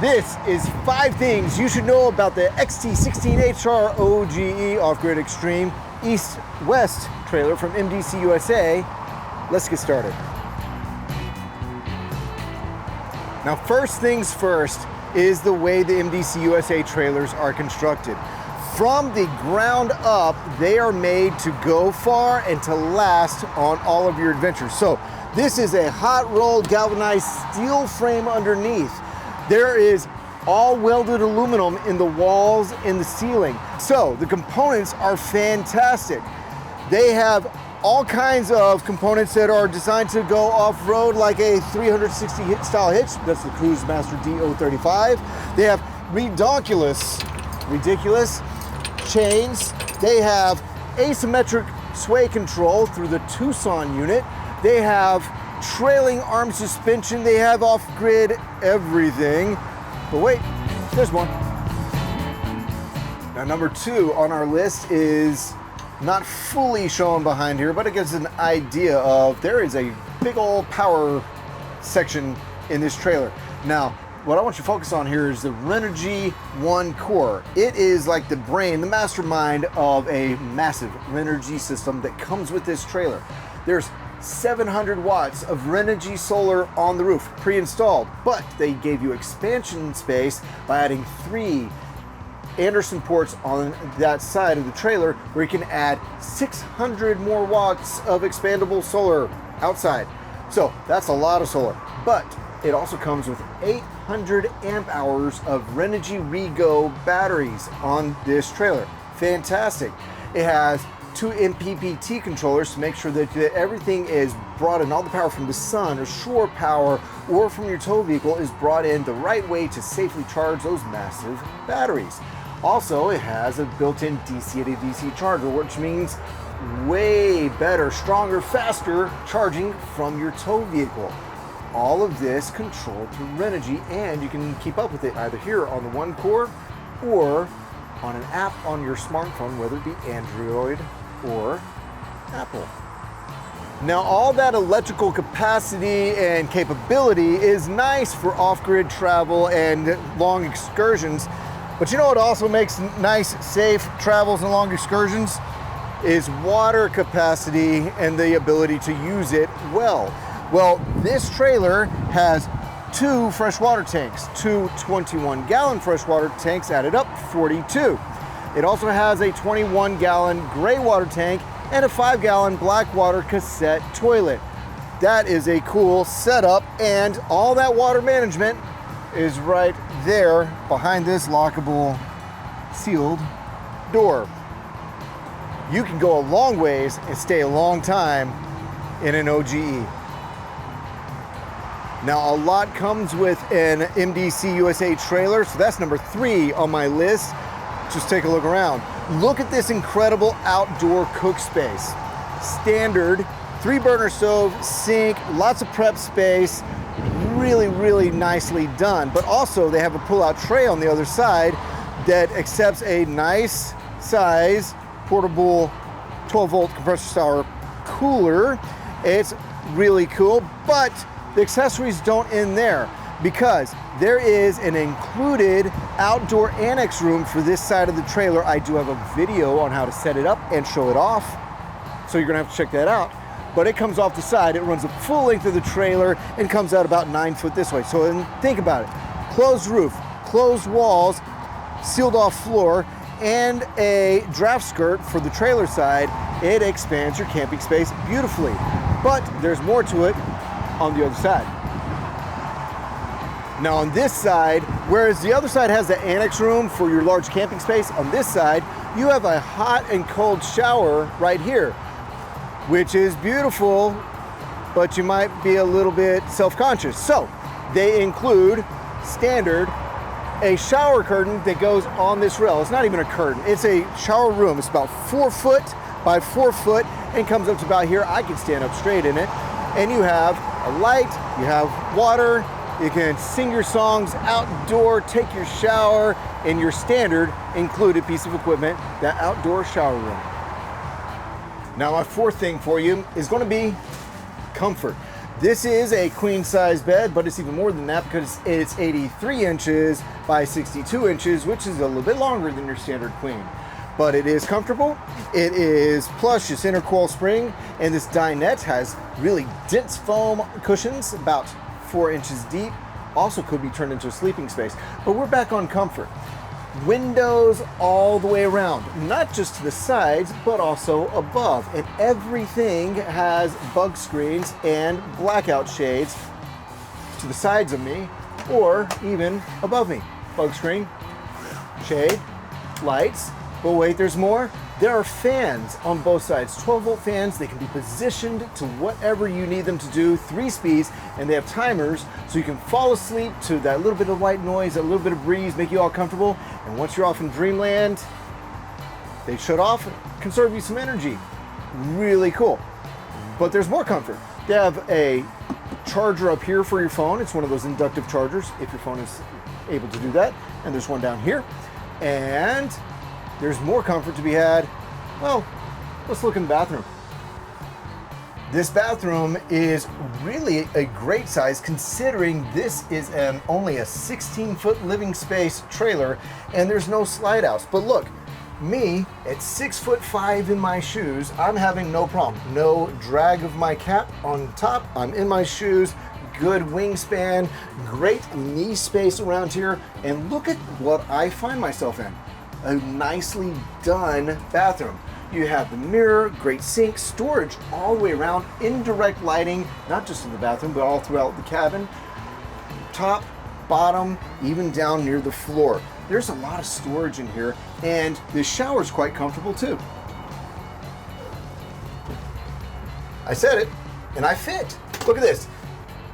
This is 5 things you should know about the XT16HR OGE Off-Grid Extreme East-West trailer from MDC USA. Let's get started. Now, first things first is the way the MDC USA trailers are constructed. From the ground up, they are made to go far and to last on all of your adventures. So this is a hot rolled galvanized steel frame underneath. There is all welded aluminum in the walls and the ceiling. So the components are fantastic. They have all kinds of components that are designed to go off-road, like a 360 style hitch. That's the Cruise Master D035. They have ridiculous chains. They have asymmetric sway control through the Tucson unit. They have trailing arm suspension. They have off-grid everything. But wait, there's one. Now, number 2 on our list is not fully shown behind here, but it gives an idea of there is a big old power section in this trailer. Now, what I want you to focus on here is the RENOGY 1 core. It is like the brain, the mastermind of a massive RENOGY system that comes with this trailer. There's 700 watts of RENOGY solar on the roof, pre-installed, but they gave you expansion space by adding 3 Anderson ports on that side of the trailer, where you can add 600 more watts of expandable solar outside. So that's a lot of solar, but it also comes with 800 amp hours of RENOGY REGO batteries on this trailer. Fantastic. It has 2 MPPT controllers to make sure that everything is brought in, all the power from the sun or shore power or from your tow vehicle is brought in the right way to safely charge those massive batteries. Also, it has a built-in DC to DC charger, which means way better, stronger, faster charging from your tow vehicle. All of this controlled through RENOGY, and you can keep up with it either here on the 1 core or on an app on your smartphone, whether it be Android or Apple. Now, all that electrical capacity and capability is nice for off-grid travel and long excursions. But you know what also makes nice, safe travels and long excursions? Is water capacity and the ability to use it well. Well, this trailer has 2 freshwater tanks, 2 21-gallon freshwater tanks, added up 42. It also has a 21-gallon gray water tank and a 5-gallon Blackwater cassette toilet. That is a cool setup, and all that water management is right there behind this lockable sealed door. You can go a long ways and stay a long time in an OGE. Now, a lot comes with an MDC USA trailer, so that's number 3 on my list. Just take a look around. Look at this incredible outdoor cook space. Standard 3-burner stove, sink, lots of prep space. Really nicely done. But also they have a pull-out tray on the other side that accepts a nice size portable 12-volt compressor style cooler. It's really cool, but the accessories don't end there, because there is an included outdoor annex room for this side of the trailer. I do have a video on how to set it up and show it off, so you're gonna have to check that out. But it comes off the side, it runs the full length of the trailer and comes out about 9 foot this way. So think about it, closed roof, closed walls, sealed off floor, and a draft skirt for the trailer side. It expands your camping space beautifully. But there's more to it on the other side. Now on this side, whereas the other side has the annex room for your large camping space, on this side, you have a hot and cold shower right here, which is beautiful, but you might be a little bit self-conscious. So they include standard a shower curtain that goes on this rail. It's not even a curtain, it's a shower room. It's about 4 foot by 4 foot and comes up to about here. I can stand up straight in it. And you have a light, you have water, you can sing your songs outdoor, take your shower in your standard included piece of equipment, that outdoor shower room. Now, my 4th thing for you is going to be comfort. This is a queen size bed, but it's even more than that because it's 83 inches by 62 inches, which is a little bit longer than your standard queen. But it is comfortable, it is plush, it's intercoil spring, and this dinette has really dense foam cushions, about 4 inches deep. Also could be turned into a sleeping space. But we're back on comfort. Windows all the way around, not just to the sides, but also above. And everything has bug screens and blackout shades to the sides of me, or even above me. Bug screen, shade, lights. But wait, there's more. There are fans on both sides, 12-volt fans. They can be positioned to whatever you need them to do, 3 speeds, and they have timers so you can fall asleep to that little bit of white noise, a little bit of breeze, make you all comfortable. And once you're off in dreamland, they shut off, conserve you some energy. Really cool. But there's more comfort. They have a charger up here for your phone. It's one of those inductive chargers, if your phone is able to do that. And there's one down here. And there's more comfort to be had. Well, let's look in the bathroom. This bathroom is really a great size considering this is only a 16-foot living space trailer and there's no slide outs. But look, me at 6'5" in my shoes, I'm having no problem. No drag of my cap on top. I'm in my shoes. Good wingspan, great knee space around here. And look at what I find myself in. A nicely done bathroom. You have the mirror, great sink, storage all the way around, indirect lighting, not just in the bathroom, but all throughout the cabin. Top, bottom, even down near the floor. There's a lot of storage in here, and the shower's quite comfortable too. I said it, and I fit. Look at this.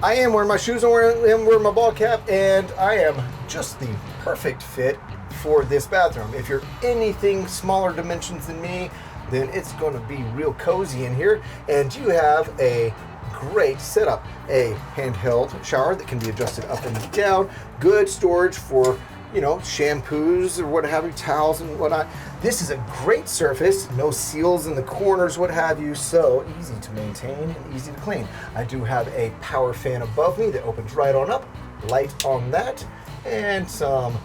I am wearing my shoes, I'm wearing my ball cap, and I am just the perfect fit for this bathroom. If you're anything smaller dimensions than me, then it's going to be real cozy in here. And you have a great setup. A handheld shower that can be adjusted up and down. Good storage for, you know, shampoos or what have you, towels and whatnot. This is a great surface, no seals in the corners, what have you, so easy to maintain and easy to clean. I do have a power fan above me that opens right on up, light on that, and some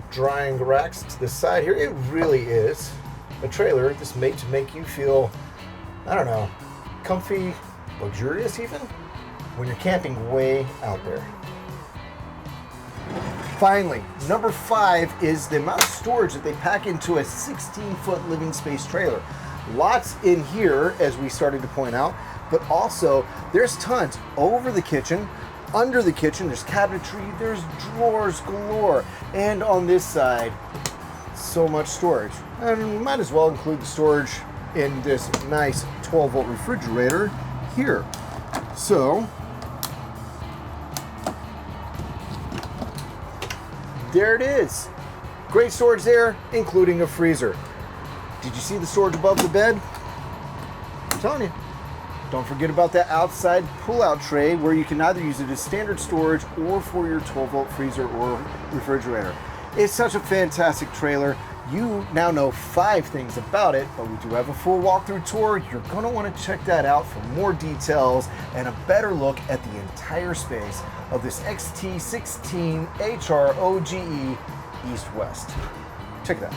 drying racks to the side here. It really is a trailer that's made to make you feel, I don't know, comfy, luxurious even, when you're camping way out there. Finally, number 5 is the amount of storage that they pack into a 16-foot living space trailer. Lots in here, as we started to point out, but also there's tons over the kitchen, under the kitchen, there's cabinetry, there's drawers galore, and on this side, so much storage. And we might as well include the storage in this nice 12-volt refrigerator here. So, there it is. Great storage there, including a freezer. Did you see the storage above the bed? I'm telling you. Don't forget about that outside pull-out tray where you can either use it as standard storage or for your 12-volt freezer or refrigerator. It's such a fantastic trailer. You now know 5 things about it, but we do have a full walkthrough tour. You're going to want to check that out for more details and a better look at the entire space of this XT16HR OGE East-West. Check it out.